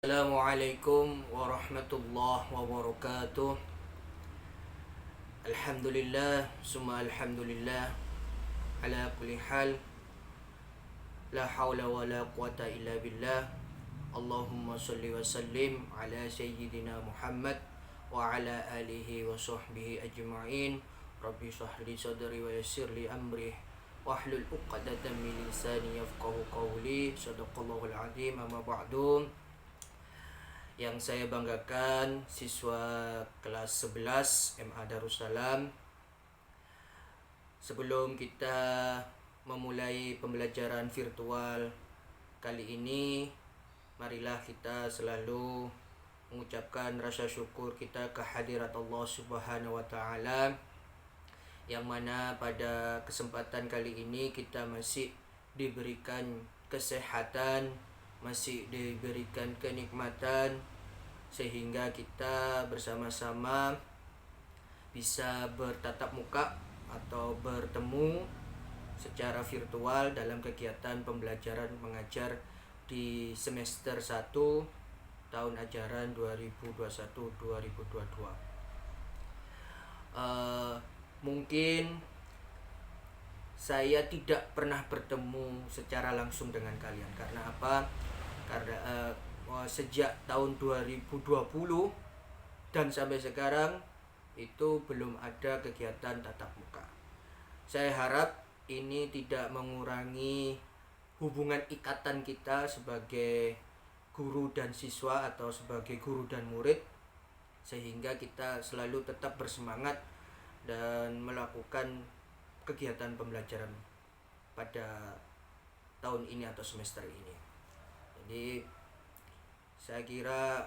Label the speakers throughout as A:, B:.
A: Assalamualaikum warahmatullahi wabarakatuh. Alhamdulillah, summa alhamdulillah, ala kulli hal, la hawla wa la quwata illa billah. Allahumma salli wa sallim ala sayyidina Muhammad wa ala alihi wa sahbihi ajma'in. Rabbi shrah sadri wa yassir li amri wahlul 'uqdatam min lisani yafqahu qawli. Shadaqallahul azim. Amma ba'du. Yang saya banggakan siswa kelas 11 MA Darussalam. Sebelum kita memulai pembelajaran virtual kali ini, marilah kita selalu mengucapkan rasa syukur kita kehadirat Allah Subhanahu wa taala, yang mana pada kesempatan kali ini kita masih diberikan kesehatan, masih diberikan kenikmatan, sehingga kita bersama-sama bisa bertatap muka atau bertemu secara virtual dalam kegiatan pembelajaran mengajar di semester 1 tahun ajaran 2021-2022. Mungkin saya tidak pernah bertemu secara langsung dengan kalian. Karena apa? Karena sejak tahun 2020 dan sampai sekarang itu belum ada kegiatan tatap muka. Saya harap ini tidak mengurangi hubungan ikatan kita sebagai guru dan siswa atau sebagai guru dan murid, sehingga kita selalu tetap bersemangat dan melakukan kegiatan pembelajaran pada tahun ini atau semester ini. Jadi saya kira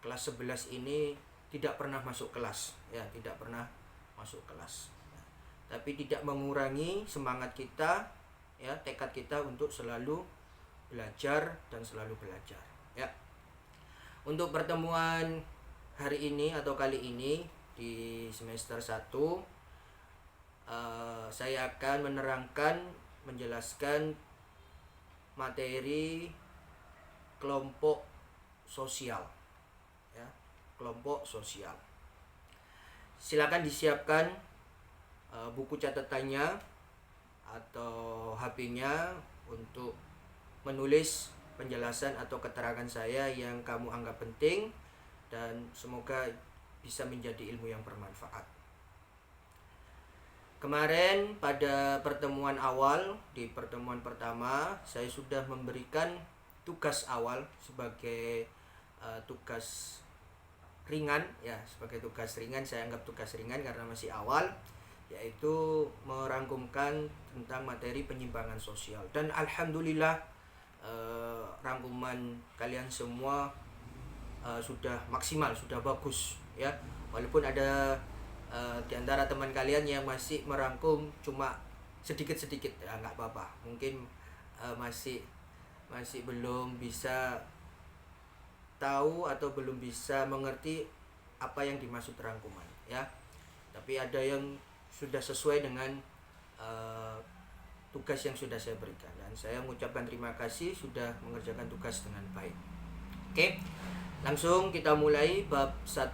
A: kelas 11 ini tidak pernah masuk kelas, ya, tidak pernah masuk kelas. Tapi tidak mengurangi semangat kita, ya, tekad kita untuk selalu belajar dan selalu belajar, ya. Untuk pertemuan hari ini atau kali ini di semester 1, saya akan menjelaskan materi kelompok sosial, ya, kelompok sosial. Silakan disiapkan buku catatannya atau HP-nya untuk menulis penjelasan atau keterangan saya yang kamu anggap penting, dan semoga bisa menjadi ilmu yang bermanfaat. Kemarin pada pertemuan awal, di pertemuan pertama, saya sudah memberikan tugas awal sebagai tugas ringan, ya, sebagai tugas ringan. Saya anggap tugas ringan karena masih awal, yaitu merangkumkan tentang materi penyimpangan sosial. Dan alhamdulillah rangkuman kalian semua sudah maksimal, sudah bagus, ya. Walaupun ada di antara teman kalian yang masih merangkum cuma sedikit-sedikit, ya, nggak apa-apa. Mungkin masih belum bisa tahu atau belum bisa mengerti apa yang dimaksud rangkuman, ya. Tapi ada yang sudah sesuai dengan tugas yang sudah saya berikan, dan saya mengucapkan terima kasih sudah mengerjakan tugas dengan baik. Oke, langsung kita mulai bab 1,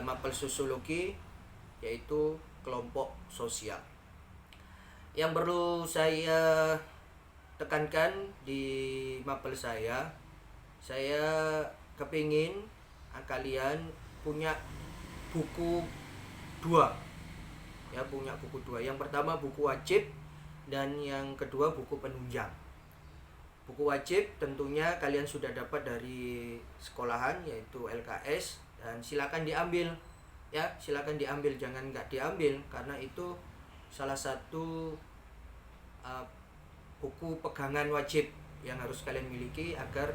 A: mapel sosiologi, yaitu kelompok sosial. Yang perlu saya tekankan di mapel saya kepingin kalian punya buku 2, ya, punya buku 2. Yang pertama buku wajib, dan yang kedua buku penunjang. Buku wajib tentunya kalian sudah dapat dari sekolahan, yaitu LKS, dan silakan diambil, ya, silakan diambil, jangan nggak diambil, karena itu salah satu buku pegangan wajib yang harus kalian miliki agar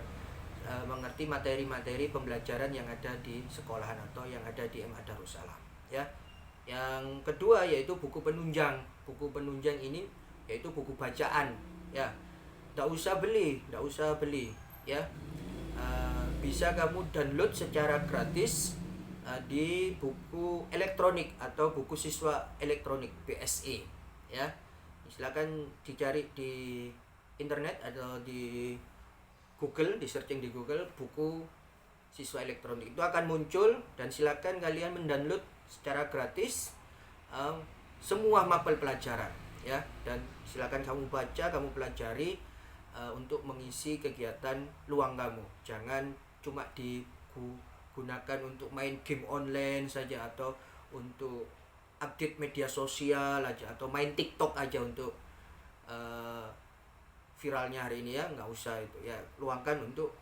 A: mengerti materi-materi pembelajaran yang ada di sekolahan atau yang ada di MA Darussalam, ya. Yang kedua yaitu buku penunjang. Buku penunjang ini yaitu buku bacaan, ya. Nggak usah beli, ya. Bisa kamu download secara gratis di buku elektronik atau buku siswa elektronik BSE, ya. Silakan dicari di internet atau di Google, di searching di Google buku siswa elektronik, itu akan muncul, dan silakan kalian mendownload secara gratis semua mapel pelajaran ya, dan silakan kamu baca, kamu pelajari untuk mengisi kegiatan luang kamu. Jangan cuma digunakan untuk main game online saja, atau untuk update media sosial aja, atau main TikTok aja untuk viralnya hari ini ya. Nggak usah itu ya, luangkan untuk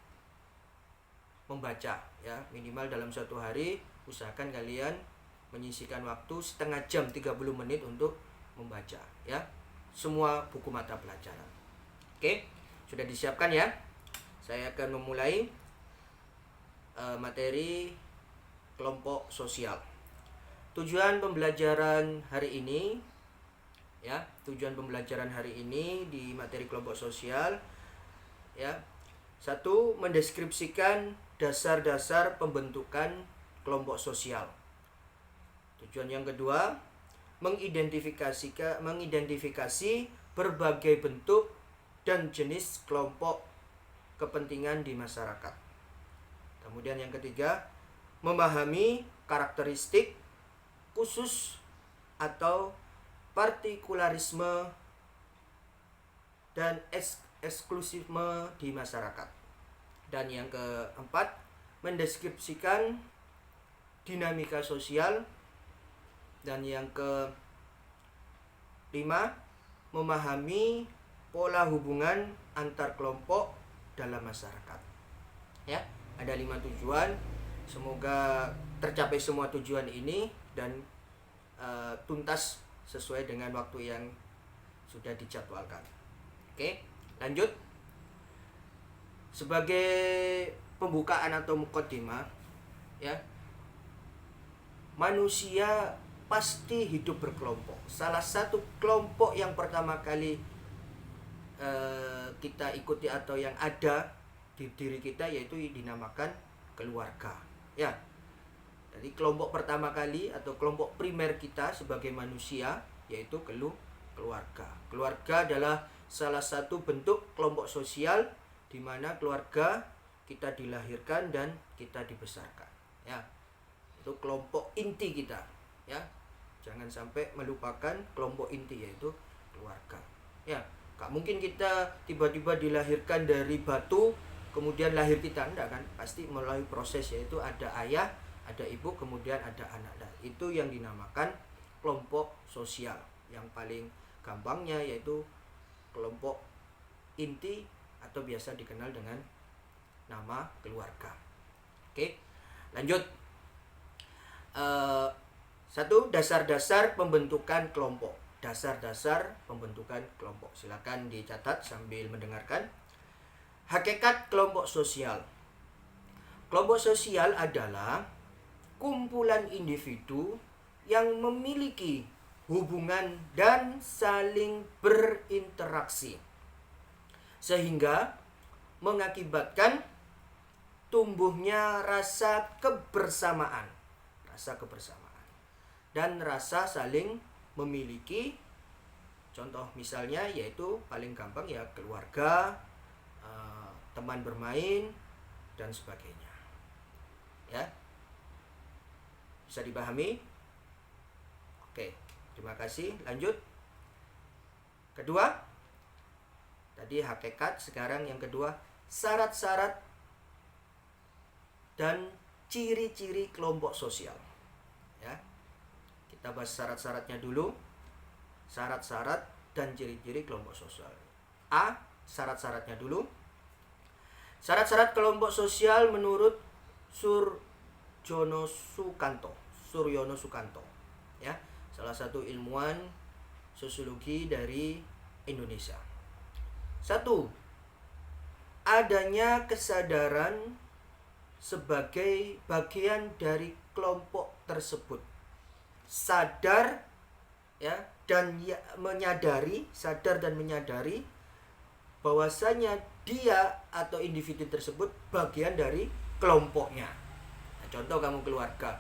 A: membaca ya. Minimal dalam satu hari usahakan kalian menyisihkan waktu setengah jam 30 menit untuk membaca ya semua buku mata pelajaran. Oke, sudah disiapkan ya. Saya akan memulai materi kelompok sosial. Tujuan pembelajaran hari ini ya, tujuan pembelajaran hari ini di materi kelompok sosial ya. 1. Mendeskripsikan dasar-dasar pembentukan kelompok sosial. Tujuan yang kedua, mengidentifikasi berbagai bentuk dan jenis kelompok kepentingan di masyarakat. Kemudian yang ketiga, memahami karakteristik khusus atau partikularisme dan eksklusifme di masyarakat. Dan yang keempat, mendeskripsikan dinamika sosial. Dan yang kelima, memahami pola hubungan antar kelompok dalam masyarakat. Ya, ada 5 tujuan. Semoga tercapai semua tujuan ini dan tuntas sesuai dengan waktu yang sudah dijadwalkan. Oke, lanjut. Sebagai pembukaan atau mukaddimah ya, manusia pasti hidup berkelompok. Salah satu kelompok yang pertama kali kita ikuti atau yang ada di diri kita yaitu dinamakan keluarga ya. Jadi kelompok pertama kali atau kelompok primer kita sebagai manusia yaitu keluarga. Keluarga adalah salah satu bentuk kelompok sosial di mana keluarga kita dilahirkan dan kita dibesarkan ya. Itu kelompok inti kita ya. Jangan sampai melupakan kelompok inti yaitu keluarga ya. Gak mungkin kita tiba-tiba dilahirkan dari batu kemudian lahir kita, enggak kan? Pasti melalui proses, yaitu ada ayah, ada ibu, kemudian ada anak. Nah, itu yang dinamakan kelompok sosial. Yang paling gampangnya yaitu kelompok inti atau biasa dikenal dengan nama keluarga. Oke, lanjut. 1. Dasar-dasar pembentukan kelompok. Dasar-dasar pembentukan kelompok. Silakan dicatat sambil mendengarkan. Hakikat kelompok sosial. Kelompok sosial adalah kumpulan individu yang memiliki hubungan dan saling berinteraksi sehingga mengakibatkan tumbuhnya rasa kebersamaan dan rasa saling memiliki. Contoh misalnya yaitu paling gampang ya keluarga, teman bermain dan sebagainya. Ya. Bisa dipahami? Oke, terima kasih. Lanjut. Kedua, tadi hakikat, sekarang yang kedua, syarat-syarat dan ciri-ciri kelompok sosial. Ya. Kita bahas syarat-syaratnya dulu. Syarat-syarat dan ciri-ciri kelompok sosial. A, syarat-syaratnya dulu. Syarat-syarat kelompok sosial menurut Suryono Sukanto. Ya, salah satu ilmuwan sosiologi dari Indonesia. 1. Adanya kesadaran sebagai bagian dari kelompok tersebut. Sadar ya dan sadar dan menyadari bahwasanya dia atau individu tersebut bagian dari kelompoknya. Nah, contoh kamu keluarga.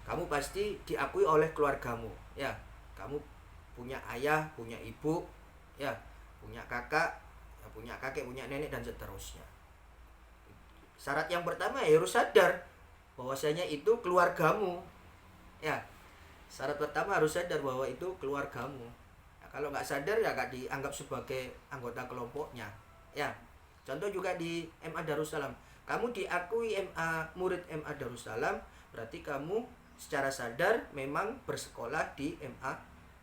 A: Kamu pasti diakui oleh keluargamu, ya. Kamu punya ayah, punya ibu, ya, punya kakak, punya kakek, punya nenek, dan seterusnya. Syarat yang pertama ya harus sadar bahwasanya itu keluargamu. Ya, syarat pertama harus sadar bahwa itu keluargamu. Nah, kalau nggak sadar ya nggak dianggap sebagai anggota kelompoknya. Ya, contoh juga di MA Darussalam. Kamu diakui murid MA Darussalam, berarti kamu secara sadar memang bersekolah di MA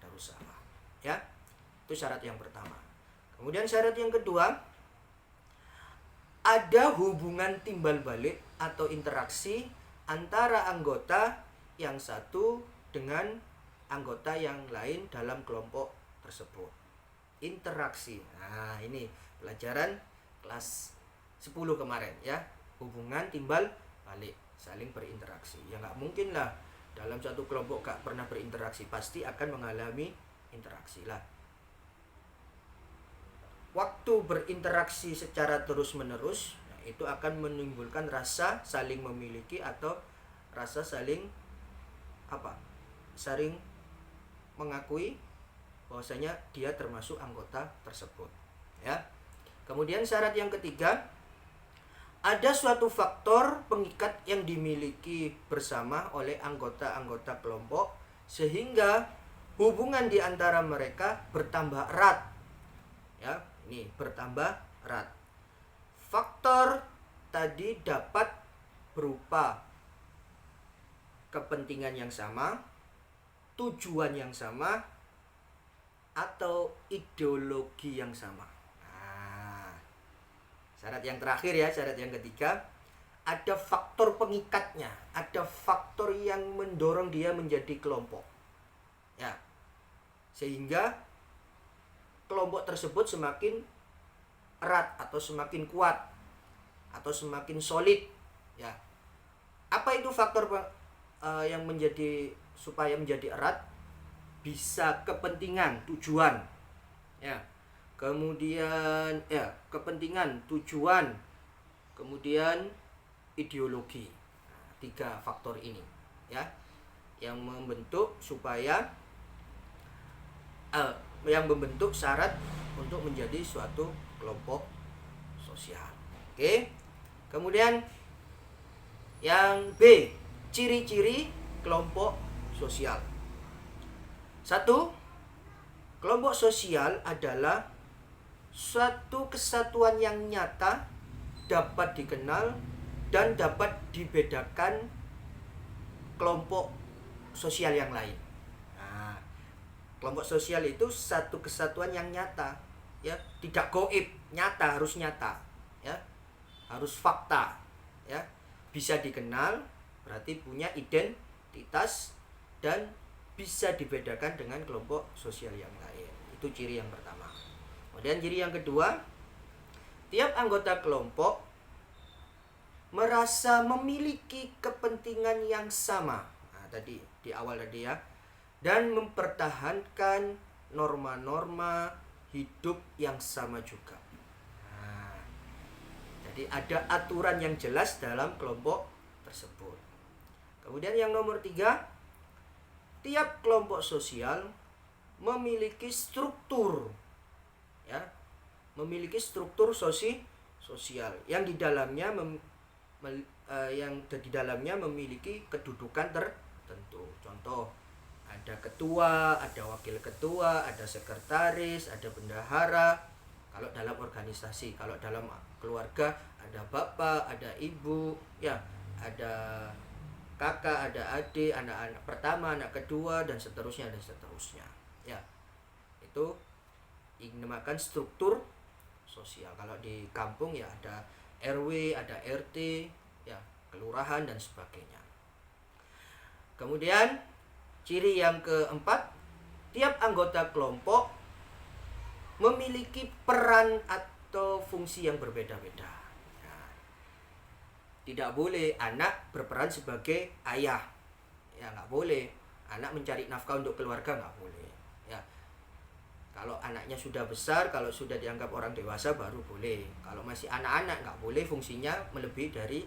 A: Darussalam. Ya, itu syarat yang pertama. Kemudian syarat yang kedua, ada hubungan timbal balik atau interaksi antara anggota yang satu dengan anggota yang lain dalam kelompok tersebut. Interaksi. Nah, ini pelajaran kelas 10 kemarin ya. Hubungan timbal balik, saling berinteraksi. Ya nggak mungkin lah dalam satu kelompok gak pernah berinteraksi, pasti akan mengalami interaksi lah. Waktu berinteraksi secara terus-menerus, nah, itu akan menimbulkan rasa saling memiliki atau rasa saling saling mengakui bahwasanya dia termasuk anggota tersebut. Ya. Kemudian syarat yang ketiga, ada suatu faktor pengikat yang dimiliki bersama oleh anggota-anggota kelompok sehingga hubungan di antara mereka bertambah erat. Ya, ini bertambah erat. Faktor tadi dapat berupa kepentingan yang sama, tujuan yang sama, atau ideologi yang sama. Nah, syarat yang terakhir ya, syarat yang ketiga, ada faktor pengikatnya, ada faktor yang mendorong dia menjadi kelompok. Ya, sehingga kelompok tersebut semakin erat atau semakin kuat atau semakin solid. Ya, apa itu faktor yang menjadi supaya menjadi erat? Bisa kepentingan, tujuan, ya, kemudian ya kepentingan, tujuan, kemudian ideologi. Nah, 3 faktor ini ya yang membentuk syarat untuk menjadi suatu kelompok sosial. Oke. Kemudian yang B, ciri-ciri kelompok sosial. 1. Kelompok sosial adalah suatu kesatuan yang nyata, dapat dikenal dan dapat dibedakan kelompok sosial yang lain. Nah, kelompok sosial itu satu kesatuan yang nyata, ya, tidak gaib, nyata, harus nyata, ya, harus fakta, ya, bisa dikenal, berarti punya identitas dan bisa dibedakan dengan kelompok sosial yang lain. Itu ciri yang pertama. Kemudian ciri yang kedua, tiap anggota kelompok merasa memiliki kepentingan yang sama. Nah, tadi di awal tadi ya, dan mempertahankan norma-norma hidup yang sama juga. Nah, jadi ada aturan yang jelas dalam kelompok tersebut. Kemudian yang nomor 3, tiap kelompok sosial memiliki struktur, ya, memiliki struktur sosial yang di dalamnya memiliki kedudukan tertentu. Contoh, ada ketua, ada wakil ketua, ada sekretaris, ada bendahara. Kalau dalam organisasi, kalau dalam keluarga ada bapak, ada ibu, ya, ada kakak, ada adik, anak-anak pertama, anak kedua, dan seterusnya. Ya, itu dinamakan struktur sosial. Kalau di kampung ya ada RW, ada RT, ya, kelurahan dan sebagainya. Kemudian ciri yang keempat, tiap anggota kelompok memiliki peran atau fungsi yang berbeda-beda. Nah, tidak boleh anak berperan sebagai ayah, ya, nggak boleh. Anak mencari nafkah untuk keluarga, nggak boleh. Ya, kalau anaknya sudah besar, kalau sudah dianggap orang dewasa baru boleh. Kalau masih anak-anak nggak boleh, fungsinya melebihi dari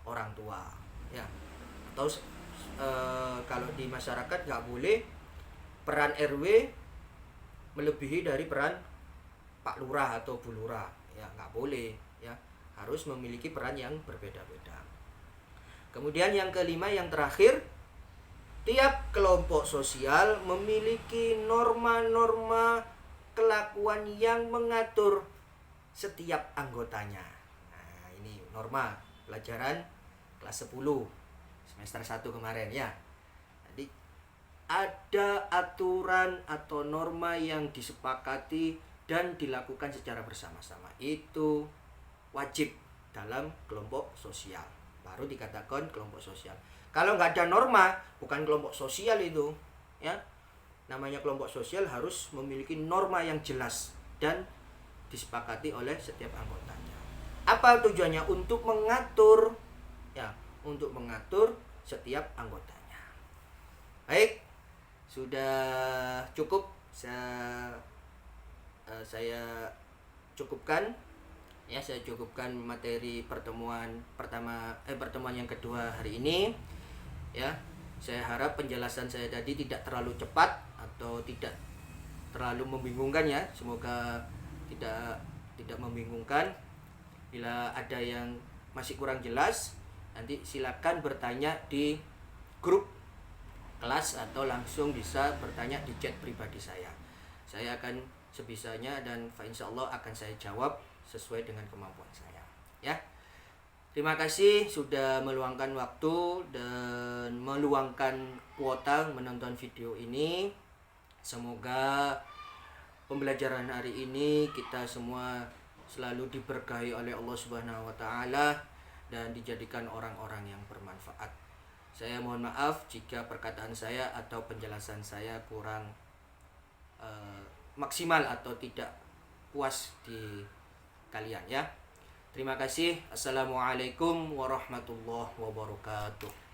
A: orang tua. Ya, atau kalau di masyarakat nggak boleh peran RW melebihi dari peran Pak Lurah atau Bu Lurah. ya nggak boleh ya, harus memiliki peran yang berbeda-beda. Kemudian yang kelima, yang terakhir, tiap kelompok sosial memiliki norma-norma kelakuan yang mengatur setiap anggotanya. Nah, ini norma pelajaran kelas 10 semester 1 kemarin ya. Jadi ada aturan atau norma yang disepakati dan dilakukan secara bersama-sama. Itu wajib dalam kelompok sosial. Baru dikatakan kelompok sosial. Kalau nggak ada norma, bukan kelompok sosial itu, ya. Namanya kelompok sosial harus memiliki norma yang jelas dan disepakati oleh setiap anggotanya. Apa tujuannya? Untuk mengatur, ya, untuk mengatur setiap anggotanya. Baik, sudah cukup. Saya cukupkan. Ya, saya cukupkan materi pertemuan yang kedua hari ini. Ya, saya harap penjelasan saya tadi tidak terlalu cepat atau tidak terlalu membingungkan ya. Semoga tidak membingungkan. Bila ada yang masih kurang jelas, nanti silakan bertanya di grup kelas atau langsung bisa bertanya di chat pribadi saya. Saya akan sebisanya dan insyaallah akan saya jawab sesuai dengan kemampuan saya ya. Terima kasih sudah meluangkan waktu dan meluangkan kuota menonton video ini. Semoga pembelajaran hari ini kita semua selalu diberkahi oleh Allah Subhanahu wa taala dan dijadikan orang-orang yang bermanfaat. Saya mohon maaf jika perkataan saya atau penjelasan saya kurang maksimal atau tidak puas di kalian ya. Terima kasih. Assalamualaikum warahmatullahi wabarakatuh.